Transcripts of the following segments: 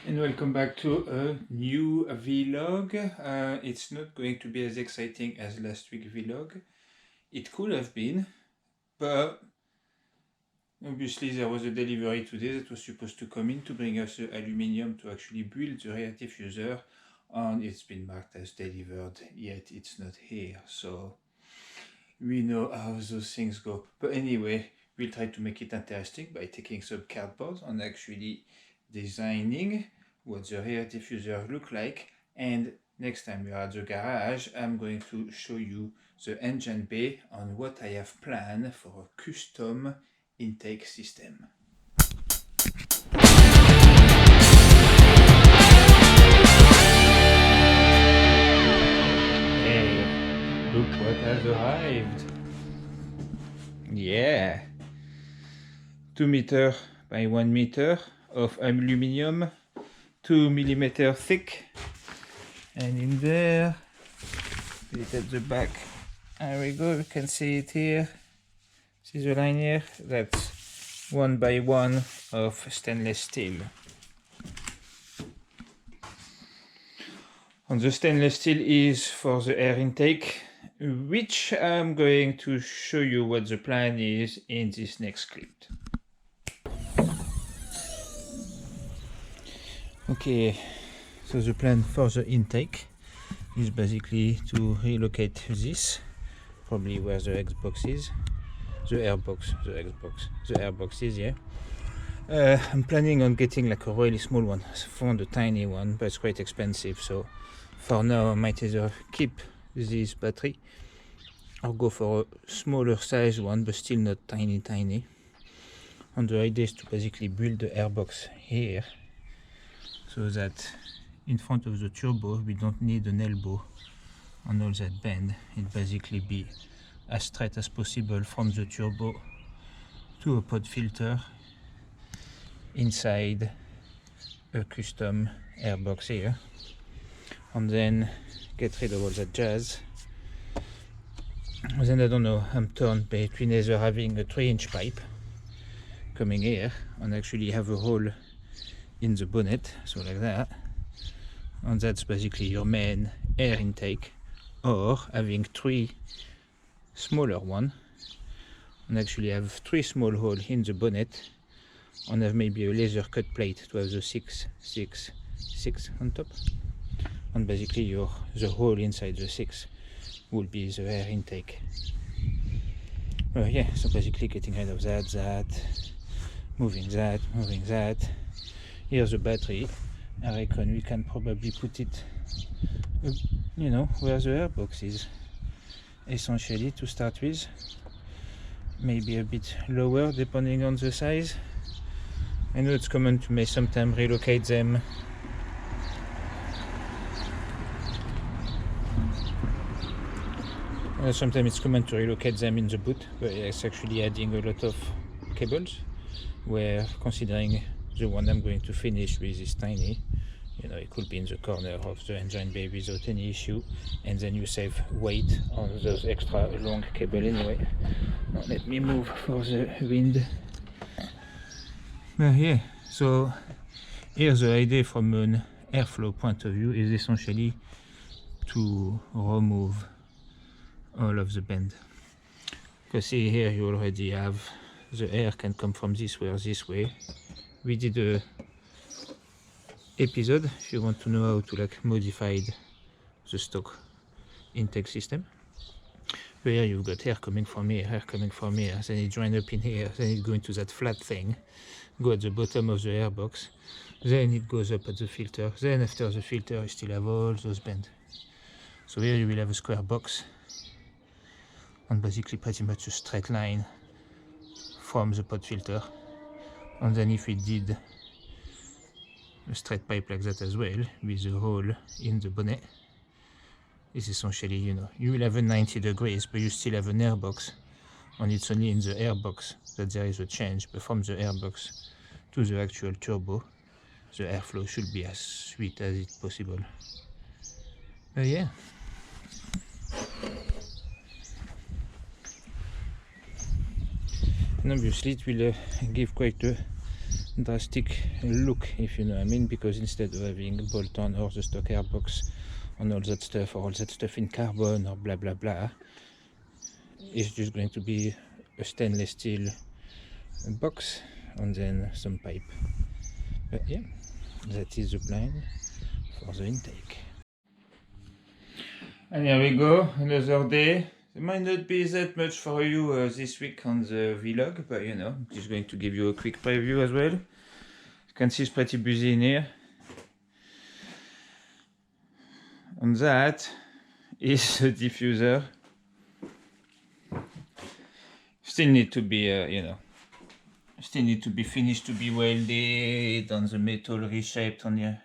And welcome back to a new vlog. It's not going to be as exciting as last week's vlog. It could have been, but obviously there was a delivery today that was supposed to come in to bring us the aluminium to actually build the rear diffuser, and it's been marked as delivered, yet it's not here. So we know how those things go. But anyway, we'll try to make it interesting by taking some cardboard and actually designing what the rear diffuser look like. And next time we are at the garage, I'm going to show you the engine bay and what I have planned for a custom intake system. Hey, look what has arrived. Yeah, 2 meter by 1 meter of aluminium, 2 millimeter thick, and in there, put it at the back. There we go, you can see it here. See the line here? That's 1 by 1 of stainless steel. And the stainless steel is for the air intake, which I'm going to show you what the plan is in this next clip. Okay, so the plan for the intake is basically to relocate this, probably where the Xbox is, the airbox is, yeah. I'm planning on getting like a really small one. I found a tiny one, but it's quite expensive, so for now I might either keep this battery or go for a smaller size one, but still not tiny. And the idea is to basically build the airbox here, so that in front of the turbo we don't need an elbow and all that bend. It basically be as straight as possible from the turbo to a pod filter inside a custom airbox here, and then get rid of all that jazz. Then I don't know, I'm torn between either having a 3-inch pipe coming here and actually have a hole in the bonnet, so like that, and that's basically your main air intake, or having 3 smaller one and actually have 3 small holes in the bonnet and have maybe a laser cut plate to have the 6 on top, and basically the hole inside the 6 will be the air intake. Yeah, so basically getting rid of that, moving that. Here's the battery. I reckon we can probably put it, where the airbox is, essentially, to start with. Maybe a bit lower depending on the size. I know it's common to sometimes relocate them sometimes it's common to relocate them in the boot, but it's actually adding a lot of cables, where considering the one I'm going to finish with is tiny, it could be in the corner of the engine bay without any issue, and then you save weight on those extra long cable anyway. Now let me move for the wind. Yeah, so here's the idea from an airflow point of view, is essentially to remove all of the bend. Because see here, you already have the air can come from this way or this way. We did a episode if you want to know how to modify the stock intake system. But here you've got air coming from here, then it joins up in here, then it goes into that flat thing, go at the bottom of the airbox, then it goes up at the filter, then after the filter you still have all those bends. So here you will have a square box, and basically pretty much a straight line from the pod filter. And then if we did a straight pipe like that as well, with a hole in the bonnet, is essentially, you will have a 90 degrees, but you still have an airbox, and it's only in the airbox that there is a change. But from the airbox to the actual turbo, the airflow should be as sweet as it's possible. Yeah. And obviously it will give quite a drastic look, if you know what I mean, because instead of having bolt-on or the stock airbox and all that stuff in carbon or blah blah blah, it's just going to be a stainless steel box and then some pipe. But yeah, that is the plan for the intake. And here we go, another day. It might not be that much for you this week on the vlog, but you know, I'm just going to give you a quick preview as well. You can see it's pretty busy in here. And that is the diffuser. Still need to be, still need to be finished, to be welded, on the metal reshaped on here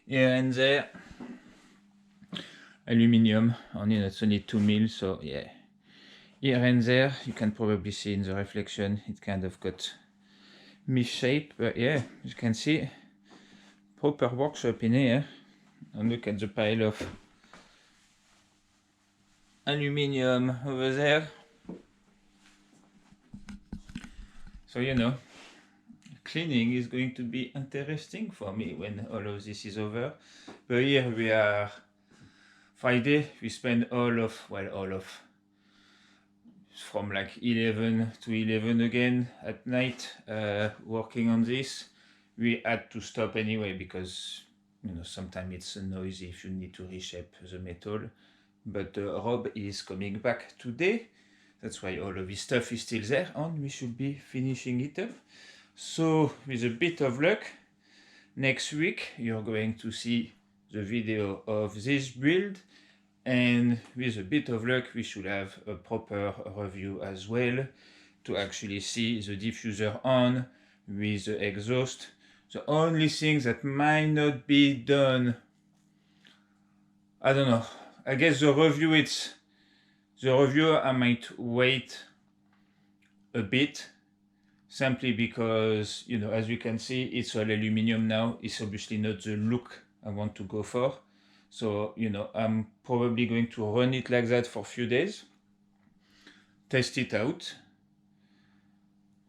and there. Aluminium, and it's only 2 mil, so yeah. Here and there, you can probably see in the reflection, it kind of got misshape, but yeah, you can see proper workshop in here. And look at the pile of aluminium over there. So you know, cleaning is going to be interesting for me when all of this is over. But here we are Friday, we spend all of from like 11 to 11 again at night working on this. We had to stop anyway because you know sometimes it's noisy if you need to reshape the metal. But Rob is coming back today. That's why all of his stuff is still there and we should be finishing it up. So with a bit of luck, next week you're going to see the video of this build, and with a bit of luck we should have a proper review as well to actually see the diffuser on with the exhaust. The only thing that might not be done, I don't know, I guess the review I might wait a bit, simply because, you know, as you can see, it's all aluminum now. It's obviously not the look I want to go for. So, you know, I'm probably going to run it like that for a few days, test it out.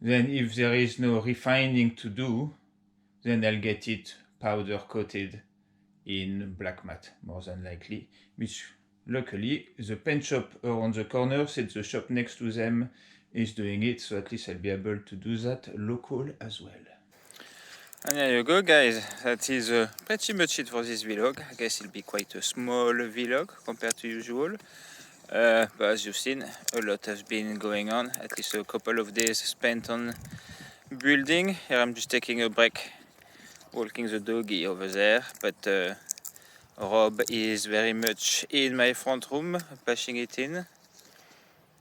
Then if there is no refining to do, then I'll get it powder coated in black matte, more than likely, which luckily the paint shop around the corner said the shop next to them is doing it, so at least I'll be able to do that local as well. And there you go, guys. That is pretty much it for this vlog. I guess it'll be quite a small vlog compared to usual. But as you've seen, a lot has been going on, at least a couple of days spent on building. Here I'm just taking a break, walking the doggy over there, but Rob is very much in my front room, pushing it in.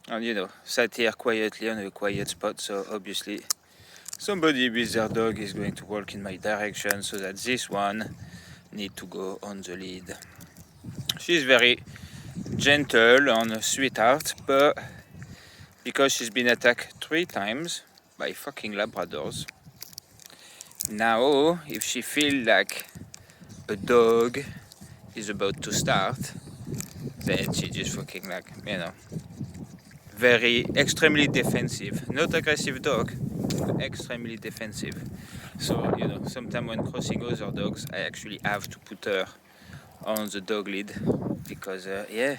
And you know, sat here quietly on a quiet spot, so obviously somebody with their dog is going to walk in my direction, so that this one need to go on the lead. She's very gentle and a sweetheart, but because she's been attacked 3 times by fucking Labradors, now if she feels like a dog is about to start, then she just fucking like, you know, very extremely defensive. Not aggressive dog, but extremely defensive. So, you know, sometimes when crossing other dogs, I actually have to put her on the dog lead because, yeah,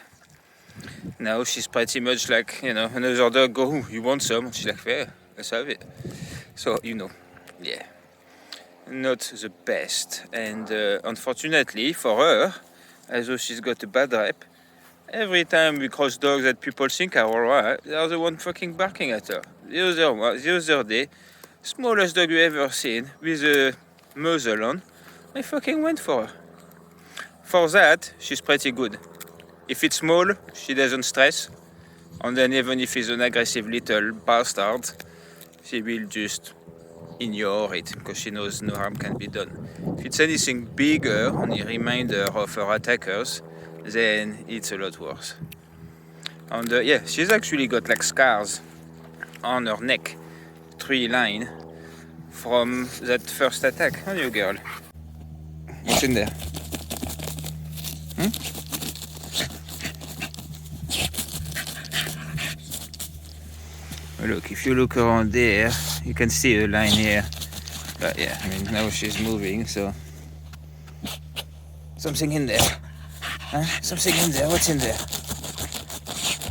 now she's pretty much like, you know, another dog go, "Ooh, you want some?" She's like, "Yeah, let's have it." So, you know, yeah, not the best. And unfortunately for her, as though she's got a bad rep, every time we cross dogs that people think are alright, they're the one fucking barking at her. The other day, smallest dog you ever seen with a muzzle on, I fucking went for her. For that, she's pretty good. If it's small, she doesn't stress, and then even if it's an aggressive little bastard, she will just ignore it because she knows no harm can be done. If it's anything bigger and a reminder of her attackers, then it's a lot worse. And yeah, she's actually got like scars on her neck, 3 lines from that first attack. How are you, girl? What's in there? Look, if you look around there, you can see a line here But yeah, I mean, now she's moving, so something in there. Huh? Something in there. What's in there?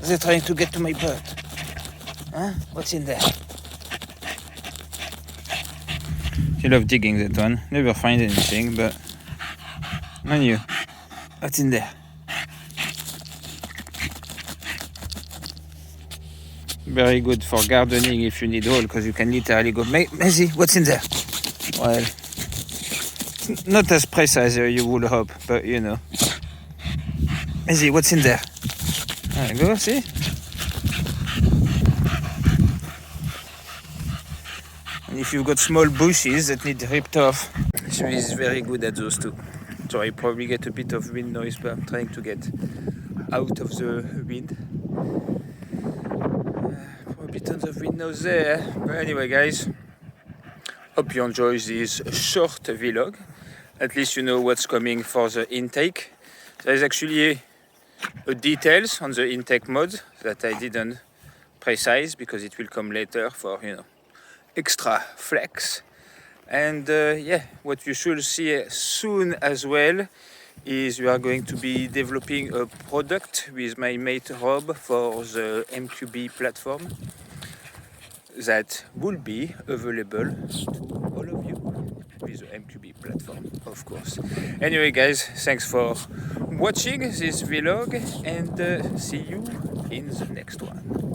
They're trying to get to my bird. Huh? What's in there? She loves digging, that one. Never find anything, but on you. What's in there? Very good for gardening if you need all, because you can literally go, Maisie, what's in there? Well, not as precise as you would hope, but you know. Maisie, what's in there? There you go, see? And if you've got small bushes that need ripped off, she is very good at those too. So I probably get a bit of wind noise, but I'm trying to get out of the wind. Probably tons of wind noise there. But anyway, guys, hope you enjoy this short vlog. At least you know what's coming for the intake. There's actually a details on the intake mode that I didn't precise because it will come later for, you know, extra flex. And yeah, what you should see soon as well is we are going to be developing a product with my mate Rob for the MQB platform that will be available to all of you with the MQB platform, of course. Anyway, guys, thanks for watching this vlog and see you in the next one.